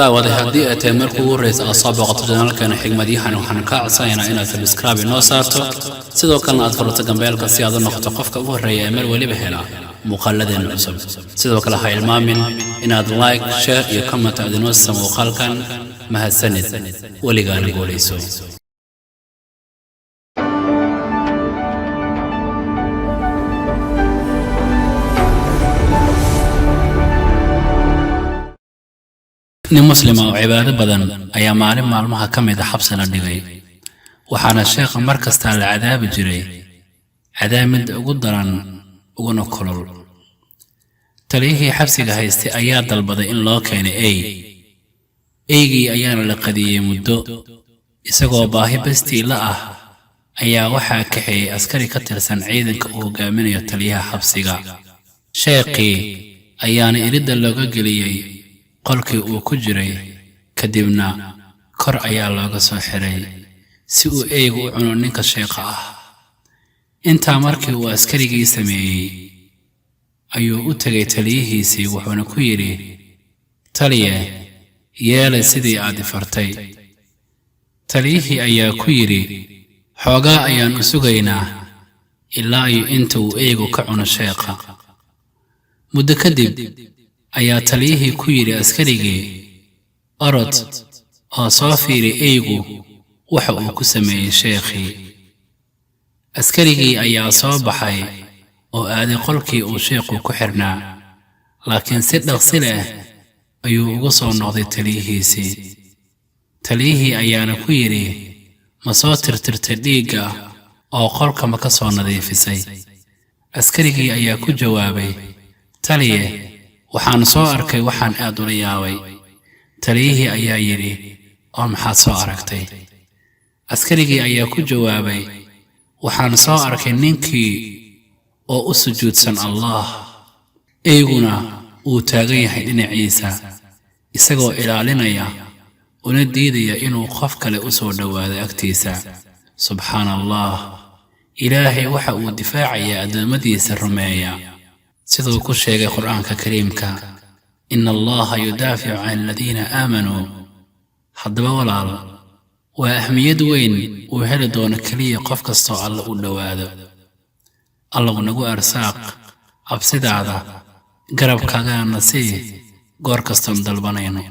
daawada haddii aad tahay markuu ugu horreysa aad soo booqato janaalkeena xigmadyahan waxaan kaa codsanaynaa inaad subscribe inoo saarto sidoo kalena aad furato gambeelka si aad u noqoto qofka ugu horreeya ee mar weliba hela muuqaaladeena cusub sidoo kale ha ilmaamin inaad like share iyo comment aad inoo siiso muuqaalkan mahadsanid weligaana guulayso nin muslima oo cibaado badan ayaa maalin maalmaha ka mid ah xabsi la dhigay waxaana sheekha mar kasta la cadaabi jiray cadaamid ugu daran uguna kulul taliyihii xabsiga haystay ayaa dalbaday in loo keenay eygii ayaana la qadiyey muddo isagoo baahi bastii la ah ayaa waxaa kaxeeyey askari ka tirsan ciidanka uu hogaaminayo taliyaha xabsiga sheekhii ayaana iridda looga geliyey qolkii uu ku jiray kadibna kor ayaa looga soo xiray si uu eygu u cuno ninka sheekha ah intaa markii uu askarigii sameeyey ayuu u tegay taliyihiisii wuxuuna ku yidhi taliye yeelay sidii aad ifartay taliyihii ayaa ku yidhi xoogaa ayaan u sugaynaa ilaa iyo inta uu eygu ka cuno sheekha muddo kadib ayaa taliyihii ku yidhi askarigii orod oo soo fiiri eygu waxa uu ku sameeyey sheekhii askarigii ayaa soo baxay oo aaday qolkii uu sheekhu ku xirnaa laakiin si dhaqsi leh ayuu ugu soo noqday taliyihiisii taliyihii ayaana ku yidhi ma soo tirtirtay dhiigga oo qolka ma ka soo nadiifisay askarigii ayaa ku jawaabay taliye waxaan soo arkay waxaan aad ula yaabay taliyihii ayaa yidhi oo maxaad soo aragtay askarigii ayaa ku jawaabay waxaan soo arkay ninkii oo u sujuudsan allah eyguna uu taagan yahay dhinaciisa isagoo ilaalinaya una diidaya inuu qof kale u soo dhowaado agtiisa subxaana allah ilaahay waxa uu difaacayaa addoommadiisa rumeeya siduu ku sheegay qur'aanka kariimka ina allaha yudaaficu can aladiina aamanuu haddaba walaal waa ahmiyad weyn uu heli doono keliya qof kastoo alla u dhowaado allagu nagu arsaaq cabsidaada garabkaagana sii goor kastoon dalbanayno